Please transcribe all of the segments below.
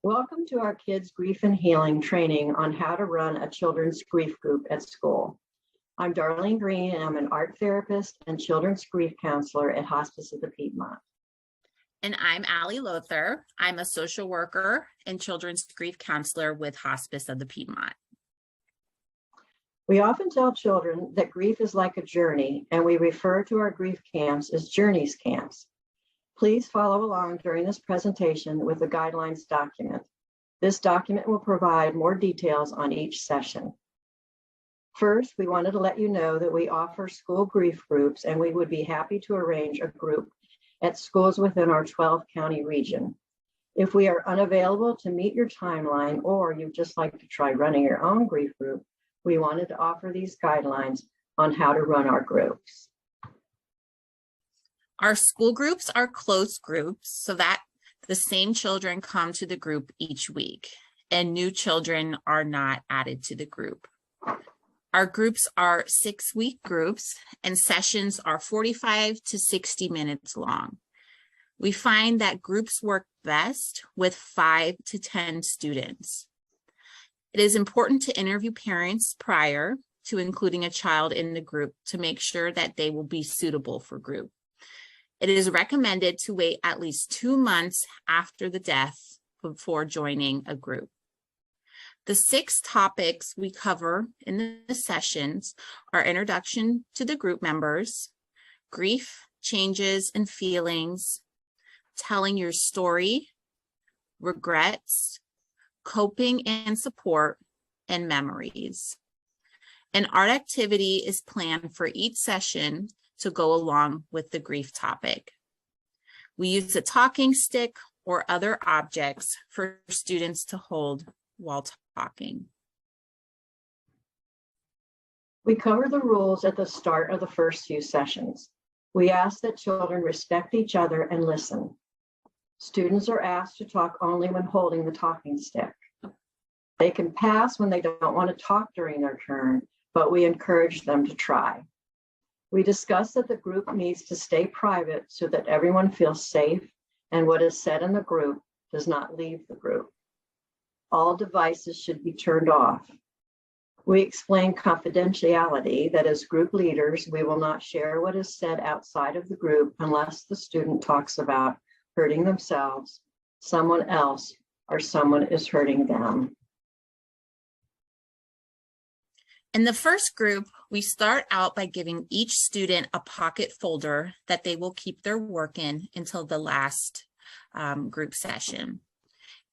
Welcome to our Kids Grief and Healing training on how to run a children's grief group at school. I'm Darlene Green, and I'm an art therapist and children's grief counselor at Hospice of the Piedmont. And I'm Allie Lothar. I'm a social worker and children's grief counselor with Hospice of the Piedmont. We often tell children that grief is like a journey, and we refer to our grief camps as Journeys Camps. Please follow along during this presentation with the guidelines document. This document will provide more details on each session. First, we wanted to let you know that we offer school grief groups, and we would be happy to arrange a group at schools within our 12-county region. If we are unavailable to meet your timeline, or you'd just like to try running your own grief group, we wanted to offer these guidelines on how to run our groups. Our school groups are closed groups so that the same children come to the group each week, and new children are not added to the group. Our groups are 6-week groups, and sessions are 45 to 60 minutes long. We find that groups work best with 5 to 10 students. It is important to interview parents prior to including a child in the group to make sure that they will be suitable for group. It is recommended to wait at least 2 months after the death before joining a group. The 6 topics we cover in the sessions are introduction to the group members, grief, changes and feelings, telling your story, regrets, coping and support, and memories. An art activity is planned for each session to go along with the grief topic. We use a talking stick or other objects for students to hold while talking. We cover the rules at the start of the first few sessions. We ask that children respect each other and listen. Students are asked to talk only when holding the talking stick. They can pass when they don't want to talk during their turn, but we encourage them to try. We discuss that the group needs to stay private so that everyone feels safe and what is said in the group does not leave the group. All devices should be turned off. We explain confidentiality, that as group leaders, we will not share what is said outside of the group unless the student talks about hurting themselves, someone else, or someone is hurting them. In the first group, we start out by giving each student a pocket folder that they will keep their work in until the last group session.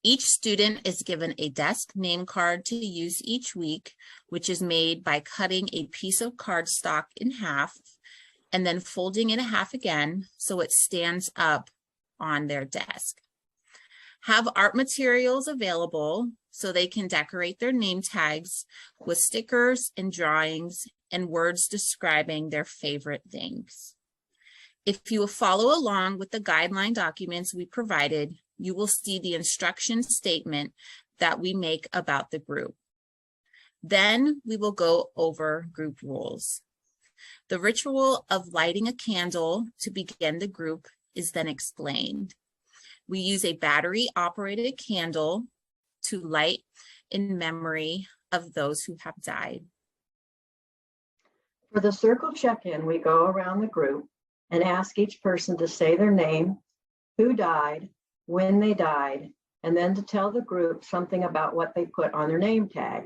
Each student is given a desk name card to use each week, which is made by cutting a piece of cardstock in half and then folding it in half again so it stands up on their desk. Have art materials available so they can decorate their name tags with stickers and drawings and words describing their favorite things. If you will follow along with the guideline documents we provided, you will see the instruction statement that we make about the group. Then we will go over group rules. The ritual of lighting a candle to begin the group is then explained. We use a battery-operated candle to light in memory of those who have died. For the circle check-in, we go around the group and ask each person to say their name, who died, when they died, and then to tell the group something about what they put on their name tag.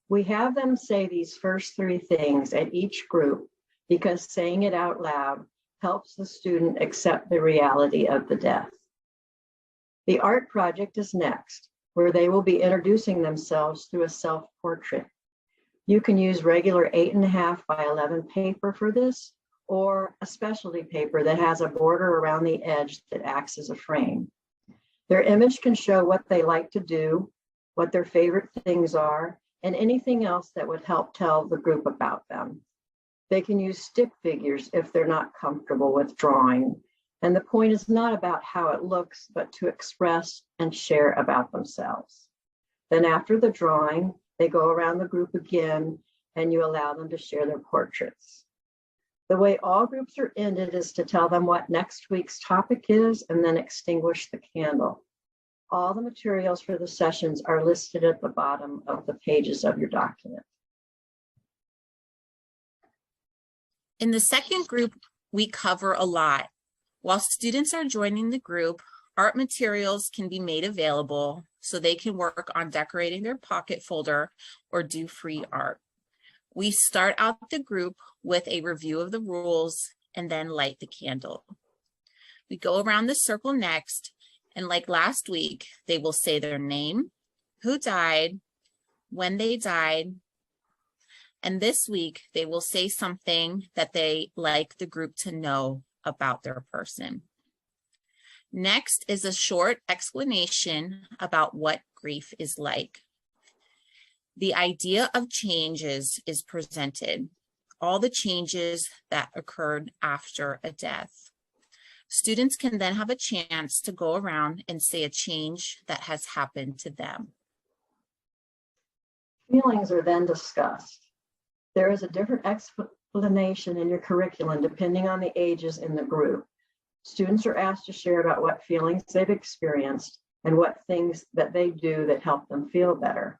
We have them say these first 3 things at each group because saying it out loud helps the student accept the reality of the death. The art project is next, where they will be introducing themselves through a self-portrait. You can use regular 8.5 by 11 paper for this, or a specialty paper that has a border around the edge that acts as a frame. Their image can show what they like to do, what their favorite things are, and anything else that would help tell the group about them. They can use stick figures if they're not comfortable with drawing. And the point is not about how it looks, but to express and share about themselves. Then after the drawing, they go around the group again, and you allow them to share their portraits. The way all groups are ended is to tell them what next week's topic is and then extinguish the candle. All the materials for the sessions are listed at the bottom of the pages of your document. In the second group, we cover a lot. While students are joining the group, art materials can be made available so they can work on decorating their pocket folder or do free art. We start out the group with a review of the rules and then light the candle. We go around the circle next, and like last week, they will say their name, who died, when they died, and this week they will say something that they like the group to know about their person. Next is a short explanation about what grief is like. The idea of changes is presented, all the changes that occurred after a death. Students can then have a chance to go around and say a change that has happened to them. Feelings are then discussed. There is a different explanation in your curriculum depending on the ages in the group. Students are asked to share about what feelings they've experienced and what things that they do that help them feel better.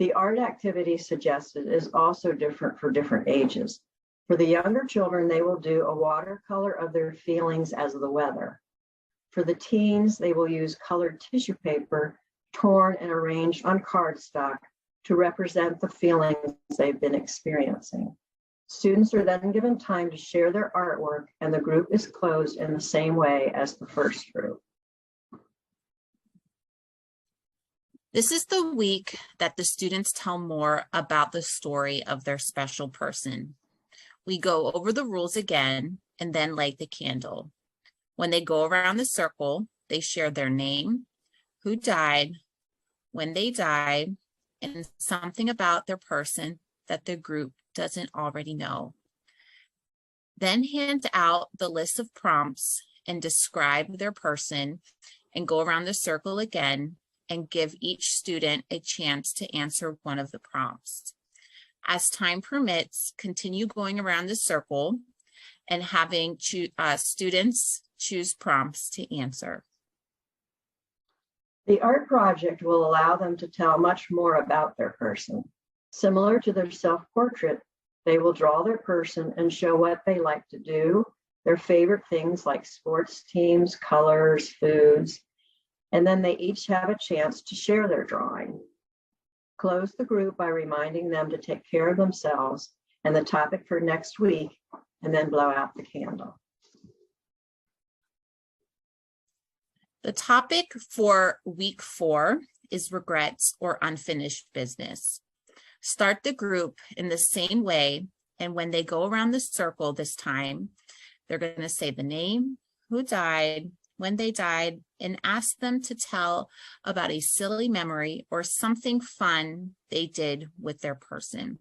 The art activity suggested is also different for different ages. For the younger children, they will do a watercolor of their feelings as the weather. For the teens, they will use colored tissue paper torn and arranged on cardstock to represent the feelings they've been experiencing. Students are then given time to share their artwork, and the group is closed in the same way as the first group. This is the week that the students tell more about the story of their special person. We go over the rules again and then light the candle. When they go around the circle, they share their name, who died, when they died, and something about their person that the group doesn't already know. Then hand out the list of prompts and describe their person and go around the circle again and give each student a chance to answer one of the prompts. As time permits, continue going around the circle and having students choose prompts to answer. The art project will allow them to tell much more about their person. Similar to their self-portrait, they will draw their person and show what they like to do, their favorite things like sports teams, colors, foods, and then they each have a chance to share their drawing. Close the group by reminding them to take care of themselves and the topic for next week, and then blow out the candle. The topic for week 4 is regrets or unfinished business. Start the group in the same way, and when they go around the circle this time, they're going to say the name, who died, when they died, and ask them to tell about a silly memory or something fun they did with their person.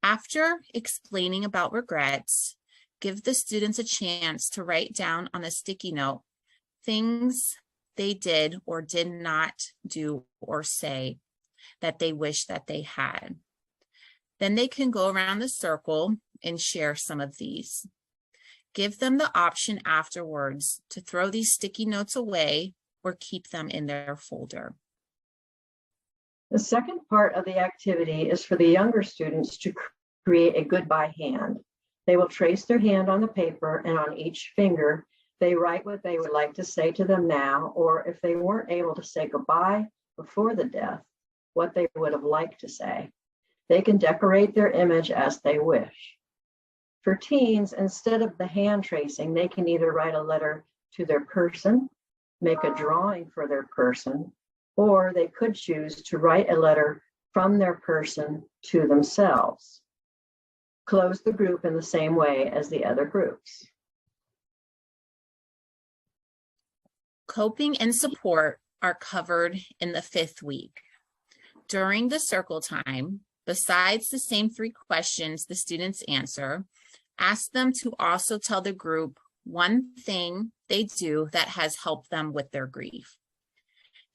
After explaining about regrets, give the students a chance to write down on a sticky note things they did or did not do or say that they wish that they had. Then they can go around the circle and share some of these. Give them the option afterwards to throw these sticky notes away or keep them in their folder. The second part of the activity is for the younger students to create a goodbye hand. They will trace their hand on the paper, and on each finger, they write what they would like to say to them now, or if they weren't able to say goodbye before the death, what they would have liked to say. They can decorate their image as they wish. For teens, instead of the hand tracing, they can either write a letter to their person, make a drawing for their person, or they could choose to write a letter from their person to themselves. Close the group in the same way as the other groups. Coping and support are covered in the 5th week. During the circle time, besides the same 3 questions the students answer, ask them to also tell the group one thing they do that has helped them with their grief.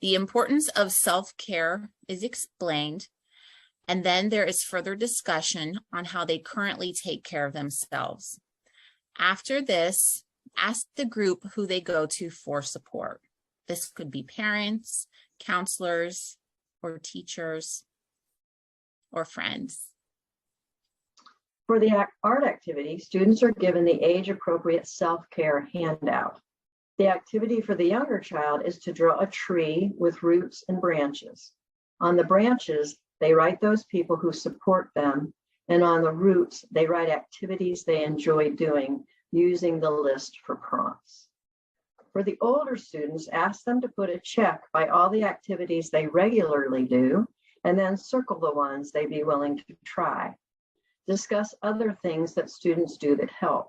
The importance of self-care is explained, and then there is further discussion on how they currently take care of themselves. After this, ask the group who they go to for support. This could be parents, counselors, or teachers, or friends. For the art activity, students are given the age-appropriate self-care handout. The activity for the younger child is to draw a tree with roots and branches. On the branches, they write those people who support them, and on the roots, they write activities they enjoy doing using the list for prompts. For the older students, ask them to put a check by all the activities they regularly do, and then circle the ones they'd be willing to try. Discuss other things that students do that help.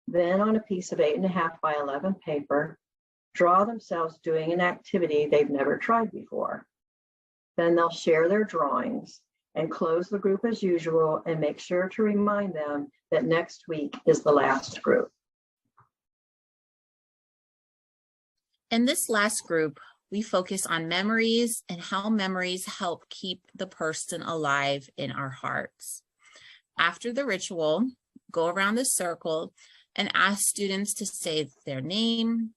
Then on a piece of 8.5 by 11 paper, draw themselves doing an activity they've never tried before. Then they'll share their drawings and close the group as usual and make sure to remind them that next week is the last group. In this last group, we focus on memories and how memories help keep the person alive in our hearts. After the ritual, go around the circle and ask students to say their name,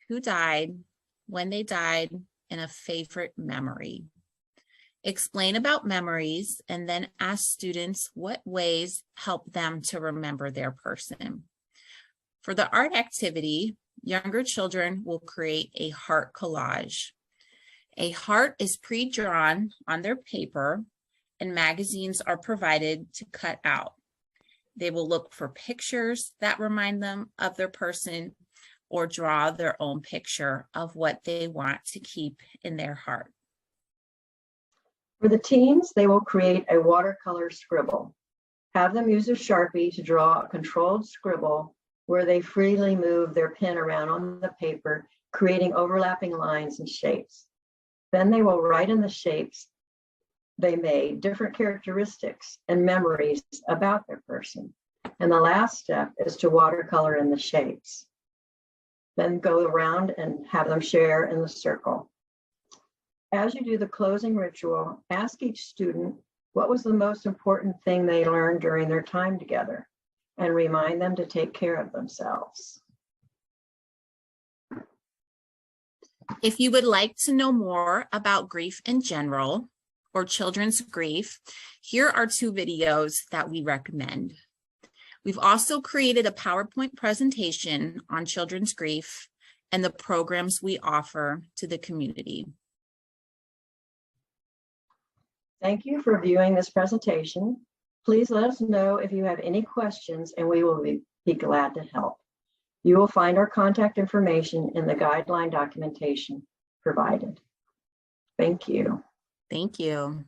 who died, when they died, and a favorite memory. Explain about memories and then ask students what ways help them to remember their person. For the art activity, younger children will create a heart collage. A heart is pre-drawn on their paper and magazines are provided to cut out. They will look for pictures that remind them of their person or draw their own picture of what they want to keep in their heart. For the teens, they will create a watercolor scribble. Have them use a Sharpie to draw a controlled scribble where they freely move their pen around on the paper, creating overlapping lines and shapes. Then they will write in the shapes they made different characteristics and memories about their person. And the last step is to watercolor in the shapes. Then go around and have them share in the circle. As you do the closing ritual, ask each student what was the most important thing they learned during their time together, and remind them to take care of themselves. If you would like to know more about grief in general or children's grief, here are 2 videos that we recommend. We've also created a PowerPoint presentation on children's grief and the programs we offer to the community. Thank you for viewing this presentation. Please let us know if you have any questions and we will be glad to help. You will find our contact information in the guideline documentation provided. Thank you. Thank you.